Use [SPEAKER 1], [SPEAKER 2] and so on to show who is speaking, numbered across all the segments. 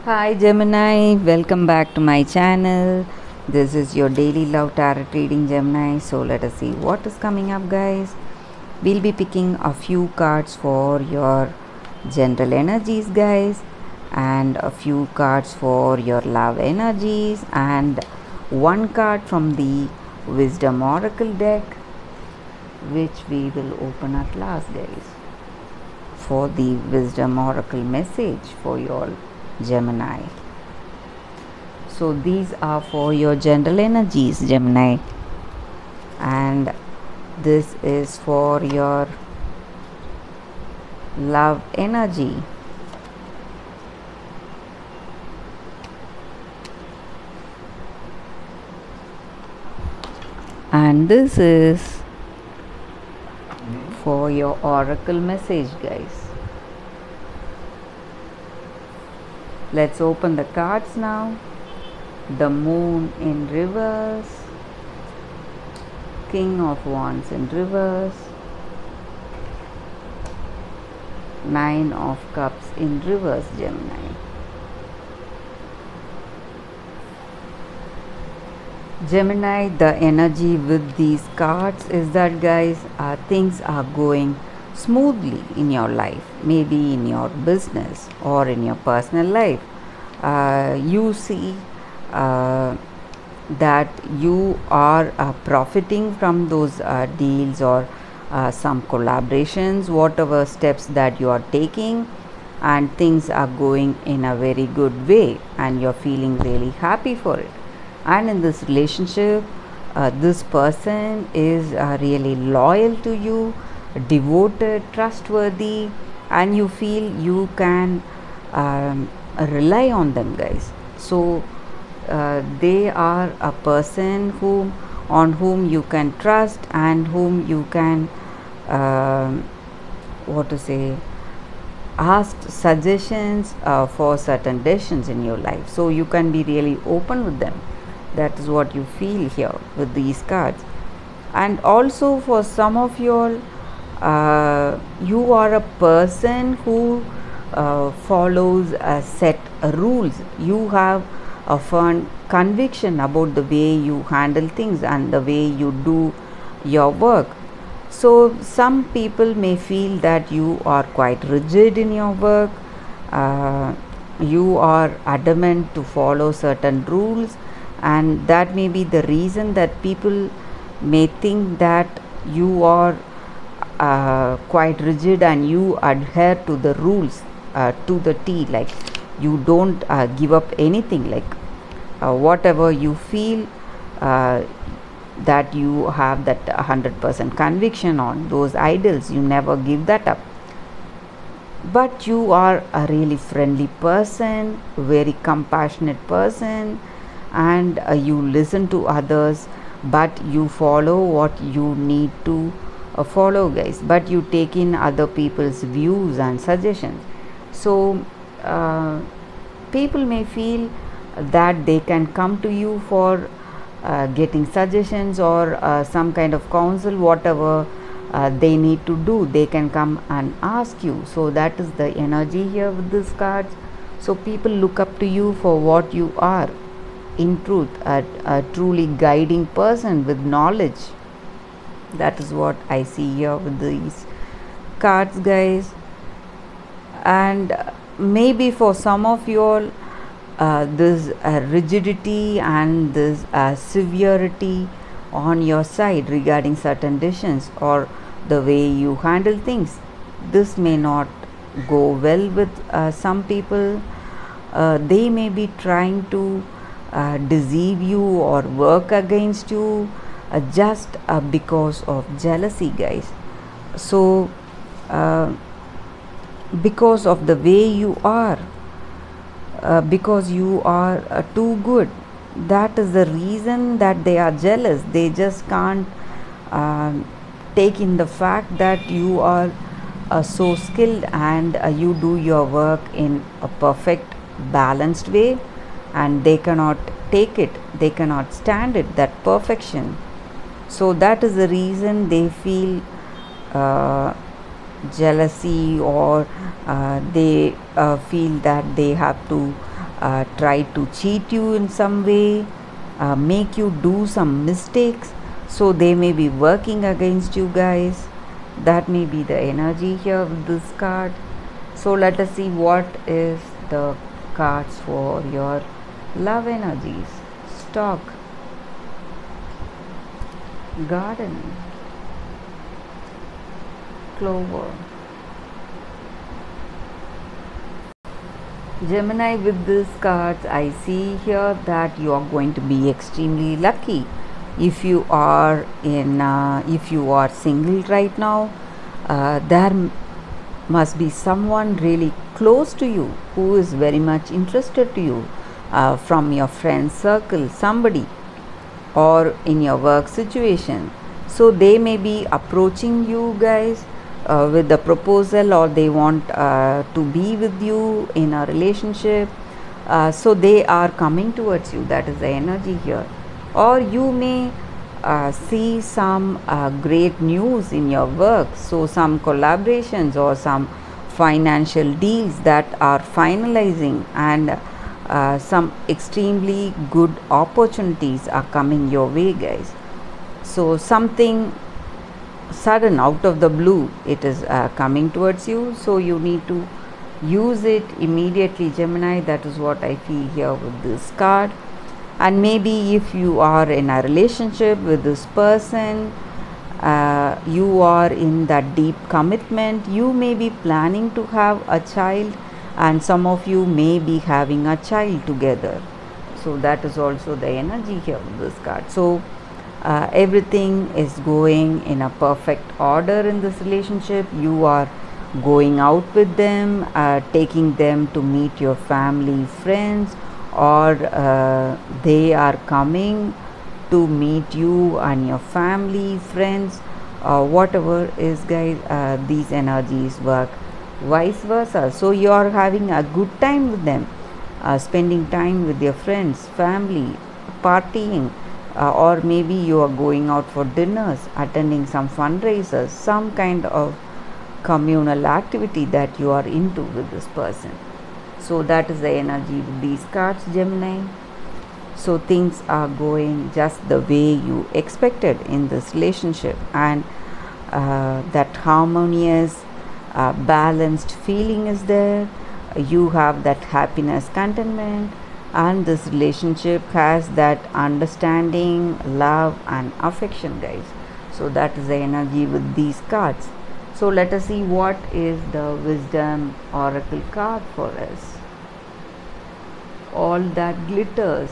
[SPEAKER 1] Hi Gemini, welcome back to my channel. This is your daily love tarot reading, Gemini. So let us see what is coming up, guys. We'll be picking a few cards for your general energies, guys, and a few cards for your love energies, and one card from the Wisdom Oracle deck, which we will open at last, guys, for the Wisdom Oracle message for your Gemini. So these are for your general energies, Gemini, and this is for your love energy. And this is for your oracle message, guys. Let's open the cards now. The Moon in reverse, King of Wands in reverse, Nine of Cups in reverse, Gemini. Gemini, the energy with these cards is that, guys, things are going smoothly in your life, maybe in your business or in your personal life. You see that you are profiting from those deals or some collaborations, whatever steps that you are taking, and things are going in a very good way and you're feeling really happy for it. And in this relationship, this person is really loyal to you, devoted, trustworthy, and you feel you can rely on them, guys. So they are a person on whom you can trust and whom you can ask suggestions for certain decisions in your life. So you can be really open with them. That is what you feel here with these cards. And also for some of you all, you are a person who follows a set rules. You have a firm conviction about the way you handle things and the way you do your work. So some people may feel that you are quite rigid in your work. You are adamant to follow certain rules, and that may be the reason that people may think that you are quite rigid and you adhere to the rules to the T, like you don't give up anything, like whatever you feel that you have that 100% conviction on those ideals, you never give that up. But you are a really friendly person, very compassionate person, and you listen to others, but you follow what you need to follow, guys, but you take in other people's views and suggestions. So people may feel that they can come to you for getting suggestions or some kind of counsel, whatever they need to do, they can come and ask you. So that is the energy here with these cards. So people look up to you for what you are, in truth, a truly guiding person with knowledge. That is what I see here with these cards, guys. And maybe for some of you all, this rigidity and this severity on your side regarding certain decisions or the way you handle things, this may not go well with some people. They may be trying to deceive you or work against you just because of jealousy, guys. So because of the way you are, because you are too good, that is the reason that they are jealous. They just can't take in the fact that you are so skilled and you do your work in a perfect balanced way, and they cannot take it, they cannot stand it, that perfection. So that is the reason they feel jealousy, or they feel that they have to try to cheat you in some way, make you do some mistakes. So they may be working against you guys. That may be the energy here with this card. So let us see what is the cards for your love energies. Stock, garden, clover. Gemini, with these cards, I see here that you are going to be extremely lucky. If you are single right now, there must be someone really close to you who is very much interested to you, from your friend circle, somebody, or in your work situation. So they may be approaching you guys with the proposal, or they want to be with you in a relationship. So they are coming towards you. That is the energy here. Or you may see some great news in your work. So some collaborations or some financial deals that are finalizing, and some extremely good opportunities are coming your way, guys. So something sudden out of the blue, it is coming towards you, so you need to use it immediately, Gemini. That is what I feel here with this card. And maybe if you are in a relationship with this person, you are in that deep commitment, you may be planning to have a child, and some of you may be having a child together. So that is also the energy here with this card. So everything is going in a perfect order in this relationship. You are going out with them, taking them to meet your family, friends, or they are coming to meet you and your family, friends, whatever is, guys. These energies work vice versa. So you are having a good time with them, spending time with your friends, family, partying, or maybe you are going out for dinners, attending some fundraisers, some kind of communal activity that you are into with this person. So that is the energy with these cards, Gemini. So things are going just the way you expected in this relationship, and that harmonious, balanced feeling is there. You have that happiness, contentment, and this relationship has that understanding, love, and affection, guys. So that is the energy with these cards. So let us see what is the wisdom oracle card for us. All that glitters.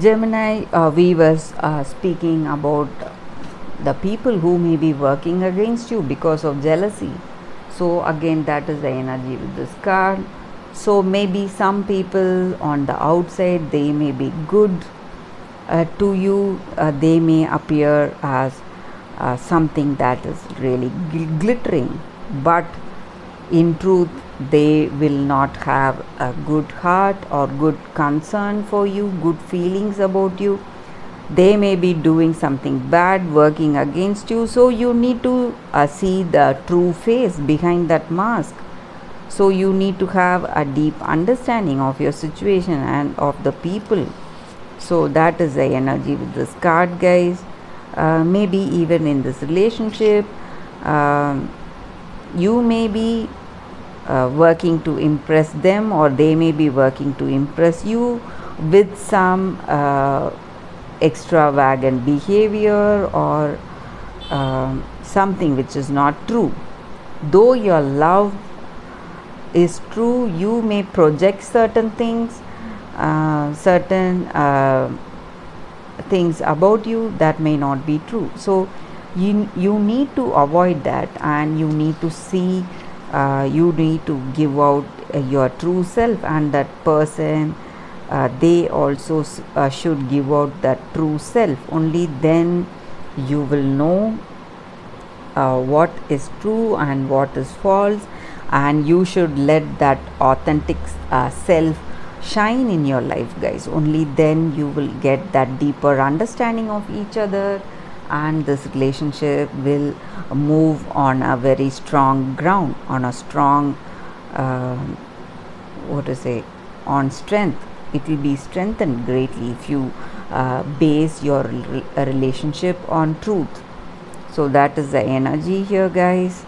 [SPEAKER 1] Gemini, we was speaking about the people who may be working against you because of jealousy. So again, that is the energy with this card. So maybe some people on the outside, they may be good to you. They may appear as something that is really glittering, but in truth they will not have a good heart or good concern for you, good feelings about you. They may be doing something bad, working against you. So you need to see the true face behind that mask. So you need to have a deep understanding of your situation and of the people. So that is the energy with this card, guys. Maybe even in this relationship, you may be working to impress them, or they may be working to impress you with some extravagant behavior, or something which is not true. Though your love is true, you may project certain things, certain things about you that may not be true. So you need to avoid that, and you need to see, you need to give out your true self, and that person, they also should give out that true self. Only then you will know what is true and what is false, and you should let that authentic self shine in your life, guys. Only then you will get that deeper understanding of each other, and this relationship will move on a very strong ground, on a strong what to say, on strength. It will be strengthened greatly if you base your relationship on truth. So that is the energy here, guys.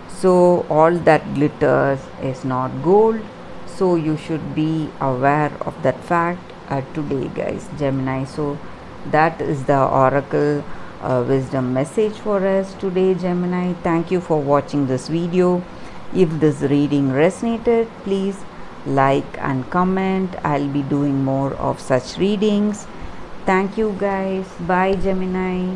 [SPEAKER 1] So all that glitters is not gold, so you should be aware of that fact today, guys, Gemini. So that is the oracle wisdom message for us today, Gemini. Thank you for watching this video. If this reading resonated, please like and comment. I'll be doing more of such readings. Thank you, guys. Bye, Gemini.